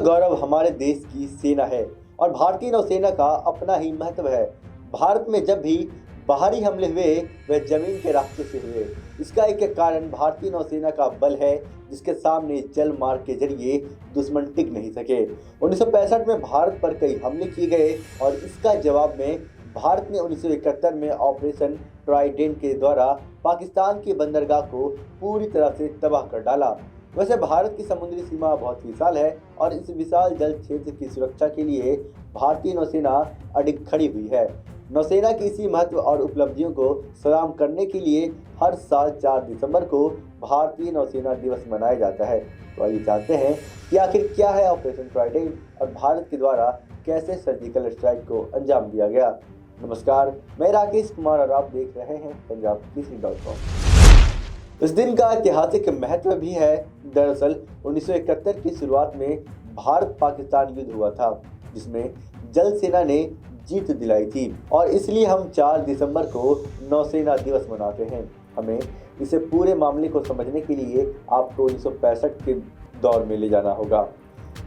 गौरव हमारे देश की सेना है और भारतीय नौसेना का अपना ही महत्व है। भारत में जब भी बाहरी हमले हुए वह जमीन के रास्ते से हुए। इसका एक कारण भारतीय नौसेना का बल है, जिसके सामने जल मार्ग के जरिए दुश्मन टिक नहीं सके। 1965 में भारत पर कई हमले किए गए और इसका जवाब में भारत ने 1971 में ऑपरेशन ट्राइडेंट के द्वारा पाकिस्तान की बंदरगाह को पूरी तरह से तबाह कर डाला। वैसे भारत की समुद्री सीमा बहुत विशाल है और इस विशाल जल क्षेत्र की सुरक्षा के लिए भारतीय नौसेना अडिग खड़ी हुई है। नौसेना की इसी महत्व और उपलब्धियों को सलाम करने के लिए हर साल 4 दिसंबर को भारतीय नौसेना दिवस मनाया जाता है। तो आइए जानते हैं कि आखिर क्या है ऑपरेशन ट्राइडेंट और भारत के द्वारा कैसे सर्जिकल स्ट्राइक को अंजाम दिया गया। नमस्कार, मैं राकेश कुमार और आप देख रहे हैं punjabkeसरी.com। इस दिन का ऐतिहासिक महत्व भी है। दरअसल 1971 की शुरुआत में भारत पाकिस्तान युद्ध हुआ था, जिसमें जल सेना ने जीत दिलाई थी और इसलिए हम 4 दिसंबर को नौसेना दिवस मनाते हैं। हमें इसे पूरे मामले को समझने के लिए आपको 1965 के दौर में ले जाना होगा,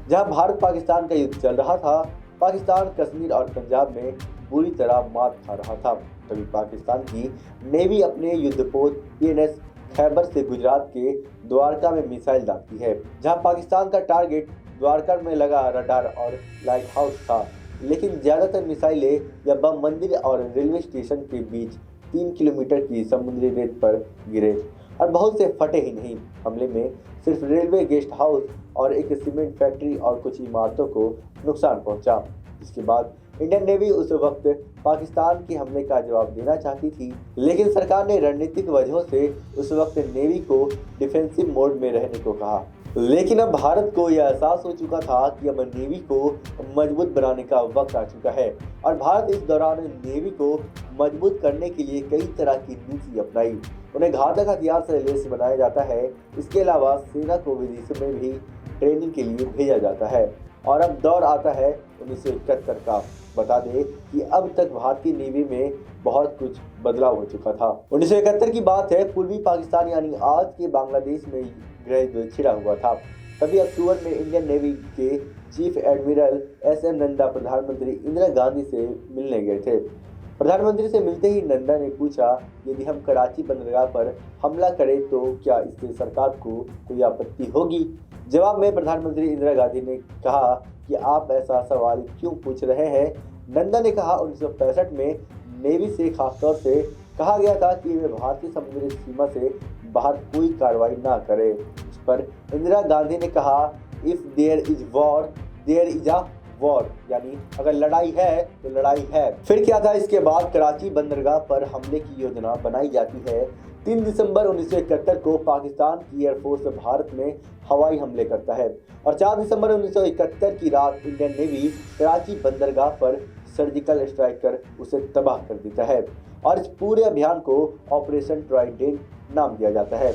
जहां भारत पाकिस्तान का युद्ध चल रहा था। पाकिस्तान कश्मीर और पंजाब में बुरी तरह मात खा रहा था। तभी पाकिस्तान की नेवी अपने युद्धपोत PNS खैबर से गुजरात के द्वारका में मिसाइल दागती है, जहां पाकिस्तान का टारगेट द्वारका में लगा रडार और लाइट हाउस था। लेकिन ज्यादातर मिसाइलें या बम मंदिर और रेलवे स्टेशन के बीच 3 किलोमीटर की समुद्री रेत पर गिरे और बहुत से फटे ही नहीं। हमले में सिर्फ रेलवे गेस्ट हाउस और एक सीमेंट फैक्ट्री और कुछ इमारतों को नुकसान पहुंचा। इसके बाद इंडियन नेवी उस वक्त पाकिस्तान के हमले का जवाब देना चाहती थी, लेकिन सरकार ने रणनीतिक वजहों से उस वक्त नेवी को डिफेंसिव मोड में रहने को कहा। लेकिन अब भारत को यह एहसास हो चुका था कि अब नेवी को मजबूत बनाने का वक्त आ चुका है और भारत इस दौरान नेवी को मजबूत करने के लिए कई तरह की नीति अपनाई। उन्हें घातक हथियार से लैस बनाया जाता है। इसके अलावा सेना को विदेशों में भी ट्रेनिंग के लिए भेजा जाता है और अब दौर आता है 1971 का। बता दें कि अब तक भारतीय नेवी में बहुत कुछ बदलाव हो चुका था। 1971 की बात है। पूर्वी पाकिस्तान यानी आज के बांग्लादेश में गृह युद्ध छिड़ा हुआ था। तभी अक्टूबर में इंडियन नेवी के चीफ एडमिरल SM नंदा प्रधानमंत्री इंदिरा गांधी से मिलने गए थे। प्रधानमंत्री से मिलते ही नंदा ने पूछा, यदि हम कराची बंदरगाह पर हमला करें तो क्या इससे सरकार को कोई आपत्ति होगी। जवाब में प्रधानमंत्री इंदिरा गांधी ने कहा कि आप ऐसा सवाल क्यों पूछ रहे हैं। नंदा ने कहा, 1965 में नेवी से खासतौर से कहा गया था कि वे भारतीय समुद्री सीमा से बाहर कोई कार्रवाई ना करे। इस पर इंदिरा गांधी ने कहा, if there is war there is a war, यानी अगर लड़ाई है तो लड़ाई है। फिर क्या था, इसके बाद कराची बंदरगाह पर हमले की योजना बनाई जाती है। 3 दिसंबर 1971 को पाकिस्तान की एयरफोर्स भारत में हवाई हमले करता है और 4 दिसंबर 1971 की रात इंडियन नेवी कराची बंदरगाह पर सर्जिकल स्ट्राइक कर उसे तबाह कर देता है और इस पूरे अभियान को ऑपरेशन ट्राइडेंट नाम दिया जाता है।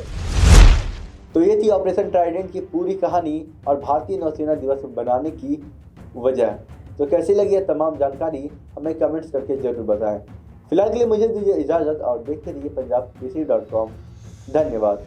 तो ये थी ऑपरेशन ट्राइडेंट की पूरी कहानी और भारतीय नौसेना दिवस बनाने की वजह। तो कैसी लगी है तमाम जानकारी, हमें कमेंट्स करके जरूर बताएं। फिलहाल के लिए मुझे दीजिए इजाजत और देखते रहिए punjabkeसरी.com। धन्यवाद।